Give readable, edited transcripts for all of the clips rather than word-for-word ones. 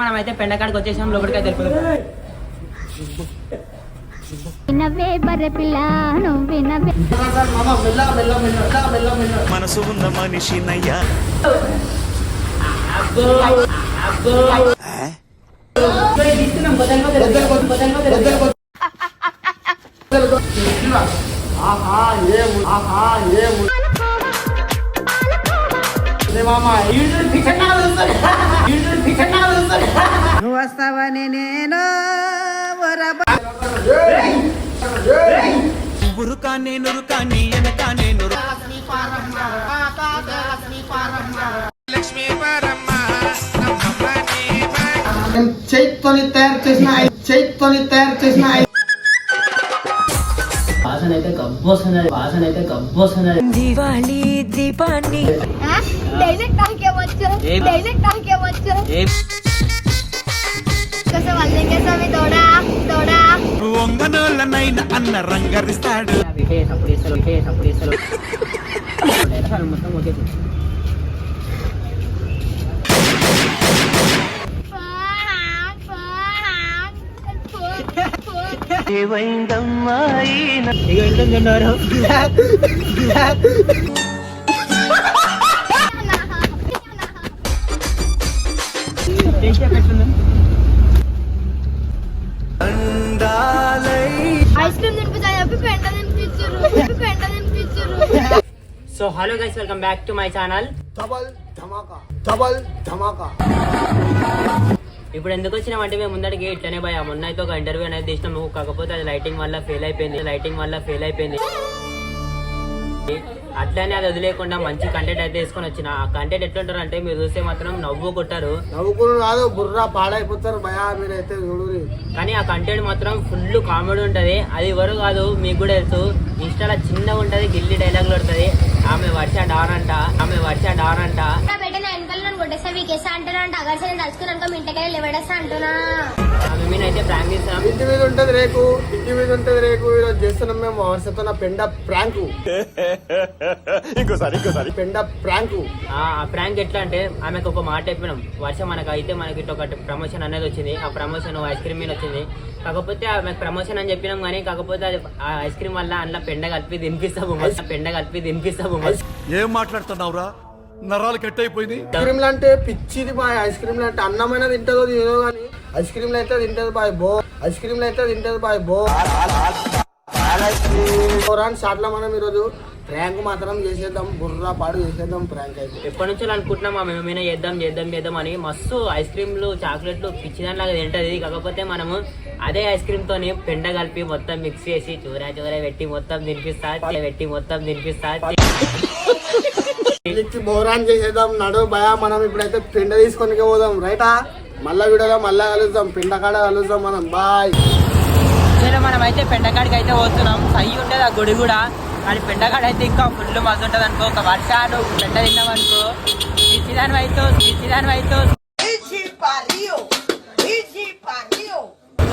మనం అయితే పెండకాడికి వచ్చేసాం. లోపలికి అయితే మనసు ఉన్న మనిషి నయ్యా. నువ్వు వస్తావని నేను ఉరుకానే నురుకాని ఎనకానే నురు చైతోని తయారు చేసిన వాసన అయితే గబ్బొస్తున్నది. దివాళీ దీపాన్ని వంగనోళ్ళనైన అన్న రంగరిస్తాడు. మొత్తం వచ్చేసి ఐస్ క్రీమ్ తినిపించాలి చెప్పి పెంట తినిపించారు. So hello guys, welcome back to my channel. Double ధమాకా. ఇప్పుడు ఎందుకు వచ్చినామంటే మేము ముందడికి ఇట్లనే భయ మొన్న అయితే ఒక ఇంటర్వ్యూ అనేది తీసినాము. కాకపోతే అది లైటింగ్ వల్ల ఫెయిల్ అయిపోయింది. అట్లనే అది వదిలేకుండా మంచి కంటెంట్ అయితే తీసుకొని వచ్చిన. ఆ కంటెంట్ ఎట్లుంటారు అంటే మీరు చూస్తే మాత్రం నవ్వుకుంటారు కాదు, బుర్రా పాడైపోతారు భయా మీరైతే చూడురి. కానీ ఆ కంటెంట్ మాత్రం ఫుల్ కామెడీ ఉంటది. అది ఎవరు కాదు మీకు కూడా తెలుసు. ఇన్స్టాలో చిన్నగా ఉంటది, గిల్లి డైలాగులు పడుతుంది. ఆమె వర్ష డాన్ అంట. ఆమె మీద అయితే ప్రాంక్ చేస్తాం. ఇంటి మీద ఉంటది రేకు ఈరోజు చేస్తున్నాం మేము వర్షతో పెండ ప్రాంక్. ఇంకోసారి పెండ ప్రాంక్. ఆ ప్రాంక్ ఎట్లా అంటే ఆమెకు ఒక మాట చెప్పినాం. వర్ష మనకి ఇట్లా ఒక ప్రమోషన్ అనేది వచ్చింది. ఆ ప్రమోషన్ ఐస్ క్రీమ్ మీద వచ్చింది. కాకపోతే ఆమెకు ప్రమోషన్ అని చెప్పినాం కానీ కాకపోతే అది ఆ ఐస్ క్రీమ్ వల్ల అందులో పెండ కలిపి తినిపిస్తాము. ఏం మాట్లాడుతున్నావురా? నరాలు కట్ అయిపోయింది. ఐస్ క్రీమ్ అంటే పిచ్చిది బాయ్. ఐస్ క్రీమ్ అంటే అన్నమైన తింటదో తినదో కానీ ఐస్ క్రీమ్ అయితే తింటది బాయ్ బో. షార్ట్ లో మనం ఈరోజు ప్రాంక్ మాత్రం చేసేద్దాం. బుర్రా పాడు చేసేద్దాం ప్రాంక్ అయితే. ఎప్పటి నుంచో అనుకుంటున్నాం మేమైనా చేద్దాం అని. మస్తు ఐస్ క్రీమ్లు చాక్లెట్లు పిచ్చిదానిలాగా తింటది. కాకపోతే మనము అదే ఐస్ క్రీమ్ తోని పెండ కలిపి మొత్తం మిక్స్ చేసి చూరా పెట్టి మొత్తం తినిపిస్తా. బోరాన్ చేసేద్దాం నడు భయా. మనం ఇప్పుడైతే పెండ తీసుకొని పోదాం రైటా. మళ్ళా వీడియోలో మళ్ళా కలుద్దాం. పెండ కాడ కలుద్దాం మనం. బాయ్. మనం అయితే పెండకాడికి అయితే పోతున్నాం. సై ఉంటుంది ఆ గుడి కూడా. కానీ పెండకాడ అయితే ఇంకా ఫుల్ మజు ఉంటుంది అనుకో. ఒక వర్షాలు పెండ తిన్నాం అనుకో పిచ్చిదాని అయితే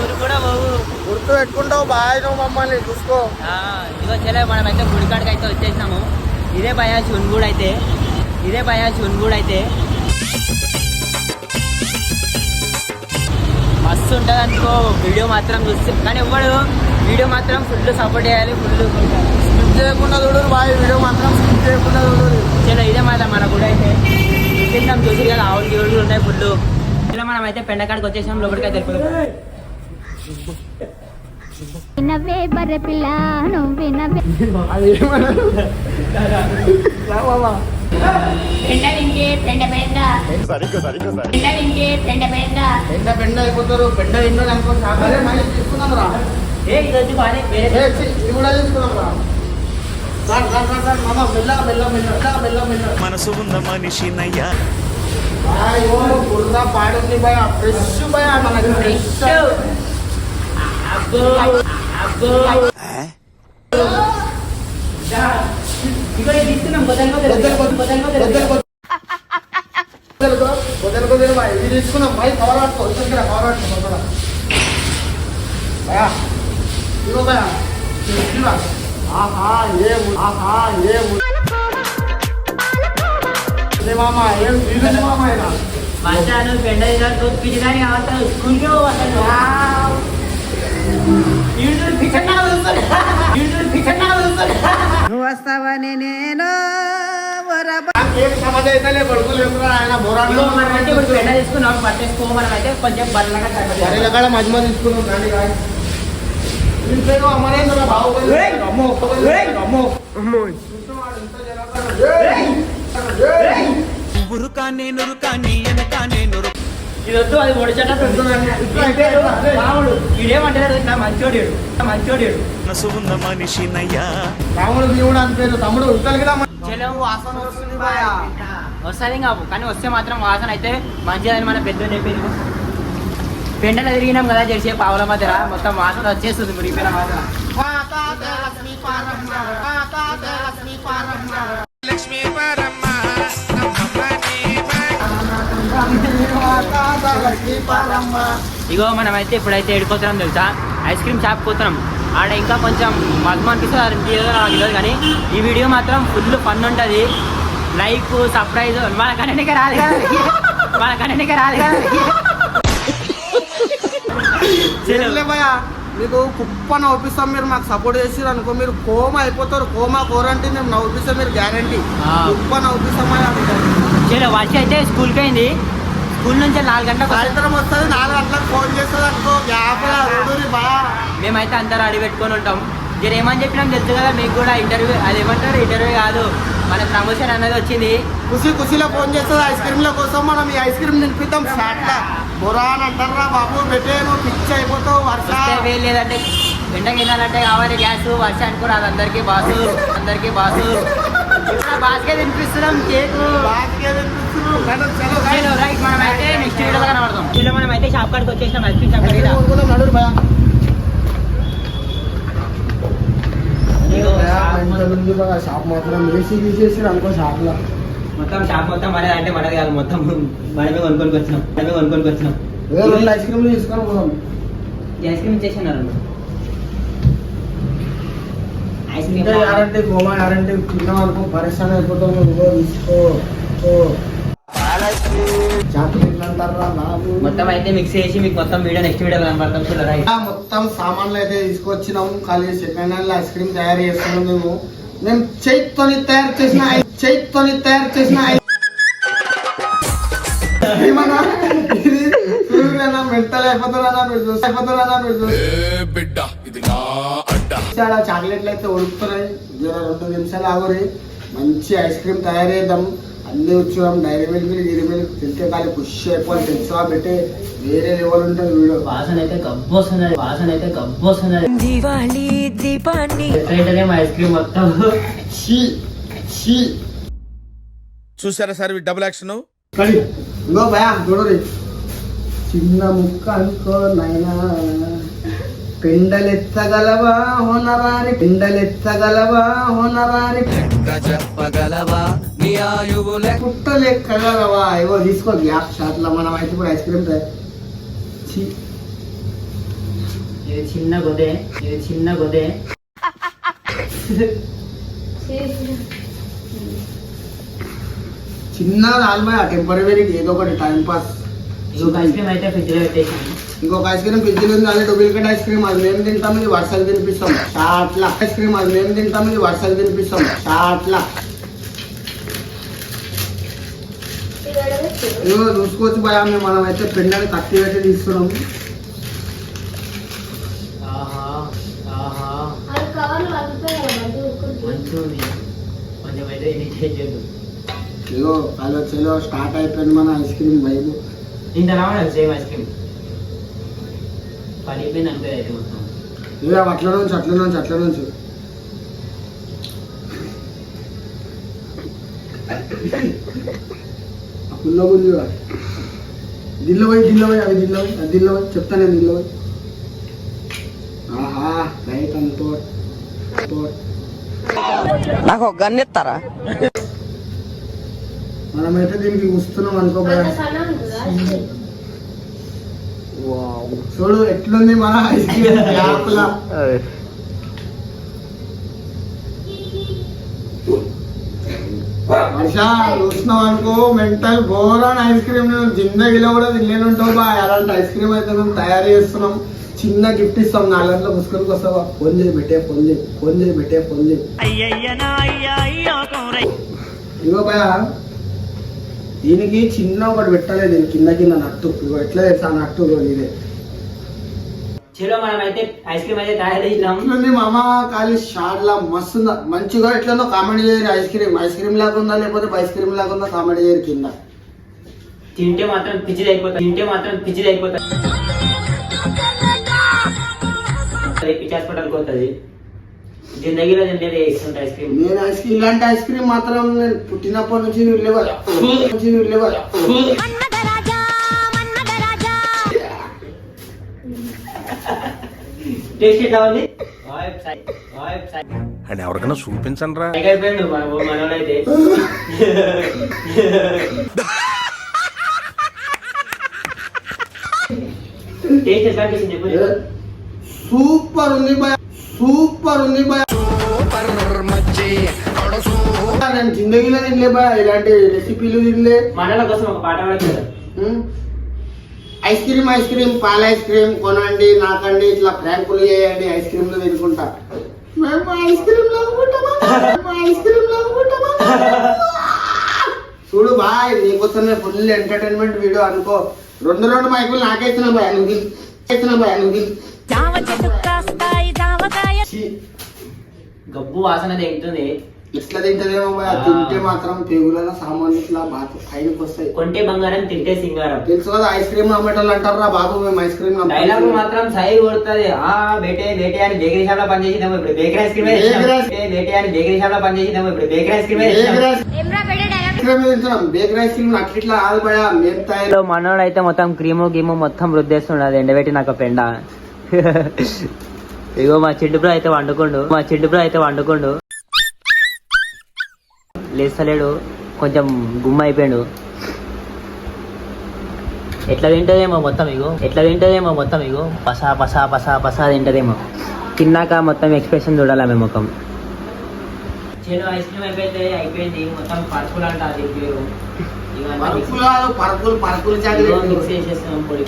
ఊరు కూడా పోవు. గుర్తు పెట్టుకుంటావు బాయ్. నువ్వు మమ్మల్ని చూసుకో. ఇదిగో చెల్లె మనం అయితే గుడికాడికి అయితే వచ్చేసినాము. ఇదే భయా శివుని అయితే మస్తు ఉంటుంది అనుకో. వీడియో మాత్రం చూస్తే కానీ ఎవ్వడు వీడియో మాత్రం ఫుల్ సపోర్ట్ చేయాలి. స్కిప్ చేయకుండా చూడు బాయ్. వీడియో మాత్రం స్కిప్ చేయకుండా చూడు. చలో ఇదే మాత్రం మన గుడి అయితే చూసినాం. చూసి కదా ఆవులు గీవులు ఉన్నాయి ఫుల్. ఇలా మనం అయితే పెండకాడికి వచ్చేసాం. లోపలికి అయితే పెండ అయిపోతారు. పెండ ఎన్నో అనుకో. తీసుకున్నాం రా. ఇది కూడా తీసుకున్నాం రా. మనసు ఉన్న మనిషి నయ్యా. బుర్రా పాడుంది భయ. ఫ్రెష్ భయ మనకి ఫ్రెష్. ఇది తీసుకున్నాం భయ. కవర్ పట్టుకో. భయా ఇగో భయా. మామ ఏం మామ అయినా వర్షాలు పెండ పిచ్చిదాని కావాలి స్కూల్కి నువ్వు వస్తావని నేను ఏం సమస్య అయితే లేదు, కొడుకులు చెప్తున్నారు ఆయన బోరాలు మనమైతే ఇప్పుడు పెండ తీసుకున్నాం పట్టేసుకో మనం అయితే కొంచెం బర్రెలుగా సరేల కాడ మధ్య మధ్య తీసుకున్నాం కానీ కాదు. వీడి పేరు అమరేంద్ర బాబు అమ్మో అమ్మో ఇది వద్దు అది ఒడిచేటట్టు రాముడు వీడేమంటాడు ఇట్లా మంచోడు మంచోడు రాముడు దేవుడు అని పేరు తమ్ముడు ఉత్తలకి చెలవు వాసన వస్తుంది బాయ వస్తుంది కావు కానీ వస్తే మాత్రం వాసన అయితే మంచిదని మన పెద్ద చెప్పేది పెండలు తిరిగినాం కదా జెర్సీ పావుల మధ్య మొత్తం వాసన వచ్చేస్తుంది మురిగిపోయిన వాసన ఇగో మనమైతే ఇప్పుడైతే ఎడిపోతున్నాం తెలుసా ఐస్ క్రీమ్ షాప్ పోతున్నాం ఆడ ఇంకా కొంచెం మధు అనిపిస్తుంది అది నాకు తెలియదు కానీ ఈ వీడియో మాత్రం ఫుల్ ఫన్ ఉంటుంది లైక్ సర్ప్రైజ్ మన కన్నెనికే రాదు కదా మన కన్నెనికే రాదు కదా మీకు కుప్ప నవ్విస్తాం మీరు మాకు సపోర్ట్ చేసారు అనుకో మీరు కోమా అయిపోతారు కోమా కోరంటే మేము నవ్విస్తాం మీరు గ్యారంటీ కుప్ప నవ్విస్తామయ్యా చలో వర్ష అయితే స్కూల్కి అయింది స్కూల్ నుంచి 4 గంటలకు సాయంత్రం వస్తుంది 4 గంటలకు ఫోన్ చేస్తుంది అనుకో గ్యాప్ మేమైతే అందరూ అడిగి పెట్టుకొని ఉంటాం మీరు ఏమని చెప్పినాం తెలుసు కదా మీకు కూడా ఇంటర్వ్యూ అది ఏమంటారు ఇంటర్వ్యూ కాదు మన ప్రమోషన్ అనేది వచ్చింది ఖుషిలో ఫోన్ చేస్తుంది ఐస్ క్రీమ్ల కోసం మనం ఈ ఐస్ క్రీమ్ నింపిద్దాం షార్ట్లా బొరాన్ అంటారా బాబు పెట్టేను పిచ్చి అయిపోతావు వర్ష లేదంటే ఎండకి వెళ్ళాలంటే కావాలి గ్యాస్ వర్ష అనుకోరు అది అందరికీ బాసు బాస్కే తినిపిస్తున్నాం కేకు రైట్ మనం అయితే నెక్స్ట్ వీడియోలో కనబడతాం ఇలా మనం అయితే షాప్ కాడికి వచ్చేసినాం ఐస్ క్రీమ్ షాప్ కాడికి షాప్ మాత్రం వేసి తీసేసి అనుకో షాప్ లో మొత్తం షాప్ మొత్తం మనది అంటే మనది కాదు మొత్తం మనమే కొనుక్కొని వచ్చినాం రెండు ఐస్ క్రీమ్లు తీసుకొని పోదాం ఐస్ క్రీమ్ చేసినారు ఐస్ క్రీమ్ యారంటే గోమా యారంటే తిన్నాం అనుకో పరిశ్రమ అయిపోతాం తీసుకో చాక్లెట్లు అంటారా బాబు మొత్తం అయితే మిక్స్ చేసి మీకు మొత్తం వీడియో నెక్స్ట్ వీడియో కనబడతాం చూడరా మొత్తం సామాన్లు అయితే తీసుకొచ్చినాము ఖాళీ సెకండ్ హ్యాండ్ ఐస్ క్రీమ్ తయారు చేస్తున్నాం మేము చేతితోని తయారు చేసిన ఏమన్నా ఇది చూడన్నా మెంటల్ అయిపోతారన్నా మీరు చాలా చాక్లెట్లు అయితే ఉడుకుతున్నాయి 2 నిమిషాలు ఆగురి మంచి ఐస్ క్రీమ్ తయారు చేద్దాం అన్ని వచ్చాం డైరీ మిల్క్ తింటే కానీ ఖుషి అయిపోవాలి తెలుసా పెట్టి వేరే లెవెల్ ఉంటుంది వీడియో వాసన అయితే గబ్బొస్తున్నది ఐస్ క్రీమ్ మొత్తం చూసారా సార్ డబుల్ యాక్షన్ ఇంకో భయా చూడరి చిన్న ముక్క అనుకో నైనా పెండలెత్తగలవా హోనరాని పుట్టలెక్కగలవా ఏవో తీసుకో గ్యాప్ షాట్ లో మనం అయితే ఇప్పుడు ఐస్ క్రీమ్ ఇది చిన్న గొదే చిన్న రాల్మయ టెంపరీ ఏదో ఒకటి టైం పాస్ ఇంకొక ఐస్ క్రీమ్ అయితే ఫ్రిడ్జ్ లో పెట్టేసి ఇంకొక ఐస్ క్రీమ్ ఫ్రిడ్జ్ ఉంది అదే డూప్లికేట్ ఐస్ క్రీమ్ అది మేము తింటాం ఇది వర్షాలు తినిపిస్తాం షాట్లా ఐస్ క్రీమ్ అది మేము తింటాం ఇది వర్షాలు తినిపిస్తాం షాట్లా ఇదిగో చూసుకోవచ్చు భయా మనం అయితే పెండని కత్తి పెట్టి తీస్తున్నాం కొంచెం అయితే చేయొద్దు ఇగో అలా చలో స్టార్ట్ అయిపోయింది మన ఐస్ క్రీమ్ వైబు ఇంత రావడం సేమ్ ఐస్ క్రీమ్ పడిపోయింది అంటే అయితే మొత్తం ఇక అట్లా నుంచి పుల్ల బుల్లిగా దిల్లో పోయి చెప్తాను నేను దిల్లో పోయి ఆహా రైట్ అంతో నాకు ఒక గన్ ఇస్తారా మనమైతే దీనికి వస్తున్నాం అనుకో చూడు ఎట్లుంది మన ఐస్ క్రీమ్ యాప్లా వర్ష చూసినావు అనుకో మెంటల్ ఘోరాన్ ఐస్ క్రీమ్ నేను జిందగీలో కూడా తినలేను ఉంటావు బా. అలాంటి ఐస్ క్రీమ్ అయితే మేము తయారు చేస్తున్నాం. చిన్న గిఫ్ట్ ఇస్తాం 4 గంటల పుస్తకానికి వస్తావా? ఫోన్ చేయి పెట్టే ఫోన్ చేయి. ఇగో భయ దీనికి చిన్న ఒకటి పెట్టలేదు, దీని కింద నట్టు. ఇగో ఎట్లా తెలుసా నట్టు ఇదే. చలో మనం అయితే ఐస్ క్రీమ్ అయితే తయారు చేసినాం. ఎట్లుంది మామ ఖాళీ షార్ట్లా మస్తుందా మంచిగా ఎట్లుందో కామెంట్ చేయరు. ఐస్ క్రీమ్ లాగా ఉందా లేకపోతే ఐస్ క్రీమ్ లాగా ఉందా కామెంట్ చేయరు కింద. తింటే మాత్రం పిచ్చిది అయిపోతుంది. పిచ్చి హాస్పిటల్కి పోతుంది. జిందగీలో తింటే ఇస్తుంటే ఐస్ క్రీమ్. నేను ఇలాంటి ఐస్ క్రీమ్ మాత్రం నేను పుట్టినప్పటి నుంచి లేవు. టేస్ట్ ఎట్లా ఉంది అని ఎవరికైనా చూపించండి రా. అయిపోయాడు మనోడైతే. టేస్ట్ ఎట్లా అనిపిస్తుంది చెప్పు. సూపర్ ఉంది భయ. నేను జిందగీలో తినలే భయ ఇలాంటి రెసిపీలు తినలే. మనల కోసం ఒక పాట పాడచ్చు. ఐస్ క్రీమ్ పాల ఐస్ క్రీమ్ కొనండి నాకండి ఇట్లా ప్రాంకులు చేయండి ఐస్ క్రీమ్ లో తినుకుంటా. మేము ఐస్ క్రీమ్ లో చూడు బాయ్ నీకోసమే ఫుల్ ఎంటర్టైన్మెంట్ వీడియో అనుకో. 2 మైకులు నాకేసిన బాయ్ నువ్వు గబ్బు వాసన తెగుతుంది. ఇట్లా తింటదేమో బాయ్. తింటే మాత్రం పేగులలో సామాన్లు ఇట్లా బాగా పైనకి వస్తాయి. కొంటే బంగారం తింటే సింగారం. తెలుసు కదా ఐస్ క్రీమ్ అమ్మేటోళ్ళు అంటారు రా బాబు మేము ఐస్ క్రీమ్ డైలాగ్ మాత్రం సై కొడుతుంది. బేటే అని బేకరీ షాప్ లో పనిచేసినాము ఇప్పుడు బేకరీ ఐస్ క్రీమ్. బేటే అని బేకరీ షాప్ లో పనిచేసినాము ఇప్పుడు bakery ice cream. Bakery ice cream అట్లా కాదు భయ మేము తయారు. మనోడు అయితే మొత్తం క్రీము మొత్తం రుద్దేస్తున్నాడు ఎండబెట్టి నాకు పెండ. ఇగో మా చిడ్డు బ్రో అయితే వండుకోండు. లేస్తలేడు, కొంచెం గుమ్మ అయిపోయాడు. ఎట్లా తింటదేమో మొత్తం ఇగో పసా తింటదేమో. తిన్నాక మొత్తం ఎక్స్ప్రెషన్ చూడాలి ఆమె ముఖం. చెడు ఐస్ క్రీమ్ అయిపోయింది మొత్తం పర్పుల్ అంట అది పేరు. పరుపులు మిక్స్ చేసేస్తున్నాం పొడి.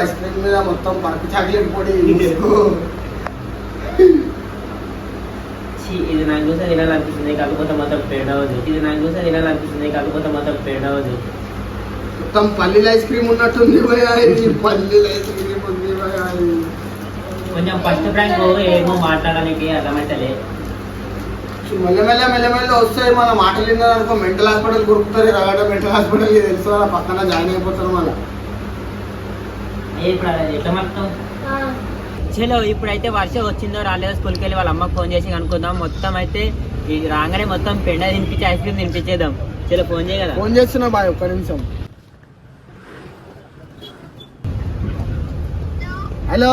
ఐస్ క్రీమ్ మీద మొత్తం పరుపు చాక్లెట్ పొడి. ఇది నాకు చూసా తినాలనిపిస్తుంది కాకపోతే మొత్తం పేడవదు. మొత్తం పల్లీల ఐస్ క్రీమ్ ఉన్నట్టుంది పల్లీల ఐస్ క్రీమ్ ఉంది. కొంచెం ఫస్ట్ ఫ్రాంక్ ఏమో మాట్లాడడానికి అర్థమైతలే. మెల్లమెల్ల వస్తాయి మన మాటలు విన్నారనుకో మెంటల్ హాస్పిటల్ గురుకుతారు. రగడ మెంటల్ హాస్పిటల్ తెలుసు వాళ్ళ పక్కన జాయిన్ అయిపోతారు మళ్ళీ. ఇప్పుడు ఎట్లా మాట్లాడతాం. చలో ఇప్పుడైతే వర్షం వచ్చిందో రాలేదో స్కూల్కి వెళ్ళి వాళ్ళ అమ్మకి ఫోన్ చేసి కనుక్కుందాం. మొత్తం అయితే రాగానే మొత్తం పెండ తినిపించి ఐస్ క్రీమ్ తినిపించేద్దాం. చలో ఫోన్ చేయ కదా. ఫోన్ చేస్తున్నా బాయ్ ఒక్క నిమిషం. హలో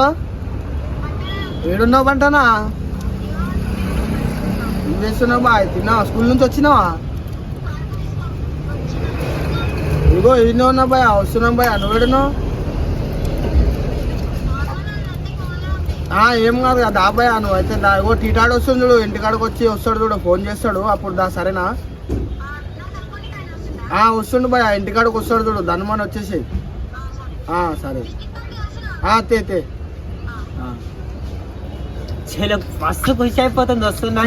ఏడున్నావు అంటానా? ఏం చేస్తున్నావు బాయ్? తిన్నావా? స్కూల్ నుంచి వచ్చినావా? ఇగో ఏదో ఉన్నా బాయ్ వస్తున్నాం బాయ్. నువ్వేడున్నావు? ఏం కాదు కదా దాబాయ్ నువ్వు అయితే ఓ టీటాడు వస్తుంది చూడు ఇంటికాడికి వచ్చి వస్తాడు చూడు ఫోన్ చేస్తాడు అప్పుడు దా సరేనా? వస్తుండు బాయ్ ఇంటికాడికి వస్తాడు చూడు ధనుమాన్ వచ్చేసి. సరే తే ఫస్ట్ ఖుషి అయిపోతుంది వస్తున్నా.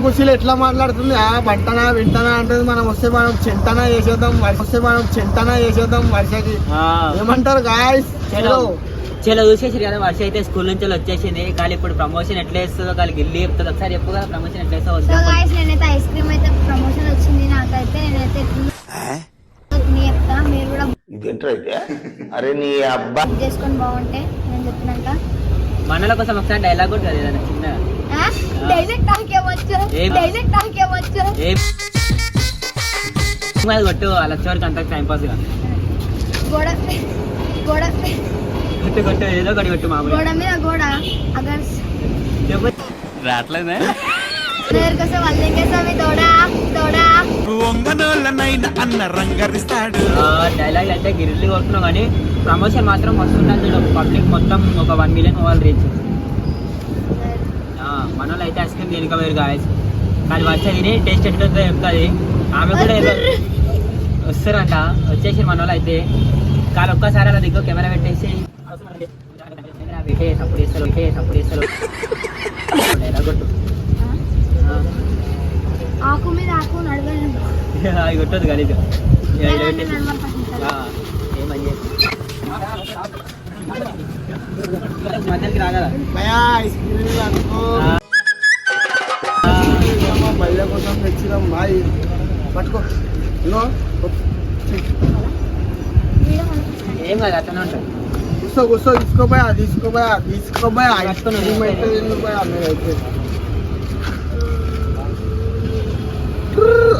ఖుషీలు ఎట్లా మాట్లాడుతుంది పంటనా వింటనా అంటే మనం వస్తే మనం చింతనా చేసేద్దాం వర్షకి. ఏమంటారు గాయ్స్? చలో చూసేసి కదా వర్ష అయితే స్కూల్ నుంచి వచ్చేసింది. కానీ ఇప్పుడు ప్రమోషన్ ఎట్లా వేస్తుందో వాళ్ళకి వెళ్ళి చెప్తుంది. ఒకసారి చెప్పు కదా ప్రమోషన్ ఎట్లా వేస్తా. నేనైతే ఐస్ క్రీమ్ అయితే ప్రమోషన్ వచ్చింది నాకైతే. నేనైతే చెప్తా మీరు కూడా చేసుకొని బాగుంటే నేను చెప్పినాక మనల కోసం ఒకసారి డైలాగ్ ఉంటుంది ఏదైనా చిన్న డైరెక్ట్ కొట్టు వాళ్ళ వరకు అంత టైం పాస్ గా కొట్టు ఏదో ఒకటి కొట్టు మామూలు గోడ మీద గోడ అగర్ రావట్లేదే కోసం వల్లింకేసామి తోడా తోడా అన్న రంగరిస్తాడు డైలాగ్ అయితే గిరిల్లి కొడుతున్నాం కానీ ప్రమోషన్ మాత్రం వస్తుందని చూడు పబ్లిక్ మొత్తం ఒక 1 మిలియన్ వాళ్ళు రీచ్ మన వాళ్ళు అయితే ఐస్ క్రీమ్ దీనికి వేరు గాయస్ కానీ వచ్చే తిని టేస్ట్ ఎట్టుందో చెప్తుంది ఆమె కూడా ఏదో వస్తారంట వచ్చేసి మన వాళ్ళు అయితే కానీ ఒక్కసారి అలా దిక్కు కెమెరా పెట్టేసి సప్పుడు ఇస్తారు డైలాగ్ కొట్టు ఆకు మీద ఆకు నడవలేదు అది కొట్టదు కానీ పెట్టేసి ఏమని మధ్యకి రాగలరా భయా ఐస్ క్రీమ్ అనుకో భయ్య కోసం తెచ్చినాం బాయ్ పట్టుకో ఏం కాదు అట్లనే ఉంటుంది కూర్చో తీసుకోబోయా ఐస్ క్రీమ్ అయితే ఎందుకు భయా మీరైతే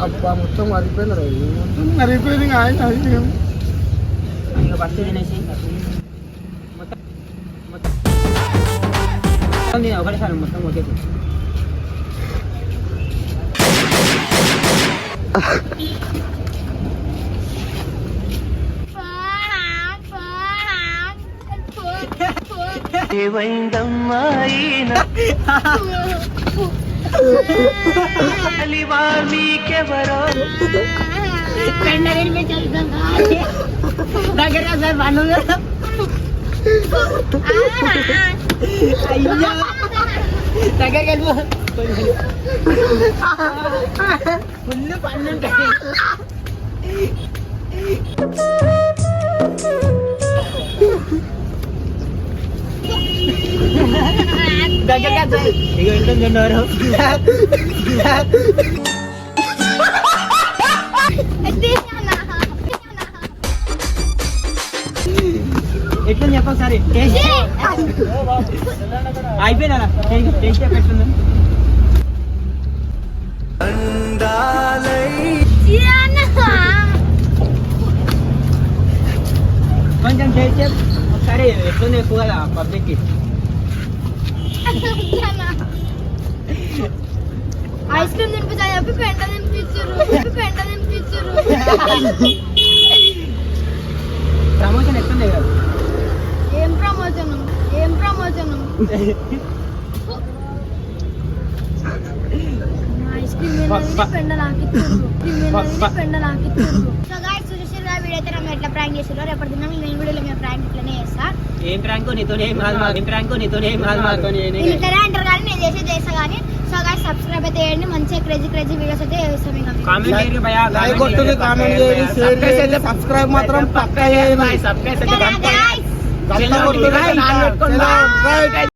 అబ్బా మొత్తం మరిపోయింది ఐస్ క్రీమ్ ఇక ఫస్ట్ తినేసి మొత్తం ఒకటేసారి మొత్తం వచ్చేసి దగ్గర సార్ పన్ను అయ్యా దగ్గరికి వెళ్ళిపో ఫుల్ పన్ను ఉంటాయి దగ్గరగా ఇక ఉంటుంది చూడరు ఎట్లా చెప్పాలి సరే అయిపోయినా టేస్ట్ ఎట్లుంది కొంచెం టేస్ట్ ఒకసారి ఎట్లుంది ఎక్కువ కదా పబ్లిక్కి ఐస్ క్రీమ్ తినిపించా చెప్పి పెంట తినిపించారు ప్రమోషన్ ఎట్లుంది కదా ఏం ప్రమోచనం ఐస్ క్రీమ్ పెండ నాకిచ్చారు సో గైస్ చూసేసారు కదా వీడియో అయితే నన్ను ఎట్లా ప్రాంక్ చేసారో రేపటి దినం నేను వీడియోలో మేము ప్రాంక్ ఇట్లనే చేస్తా ఏం ప్రాంక్ నీతోనే ఏం కాదు మాతోనే ఇట్లనే అంటారు కానీ నేను చేస్తా కానీ సో గైస్ సబ్స్క్రైబ్ అయితే చేయండి మంచిగా క్రేజీ వీడియోస్ అయితే చేస్తాం ఇంకా కామెంట్ చేయండి భయ్యా లైక్ కొట్టుని కామెంట్ చేయండి షేర్ చేయండి సబ్స్క్రైబ్ మాత్రం పక్కా చేయండి సబ్స్క్రైబ్ guys. గంట కొట్టుని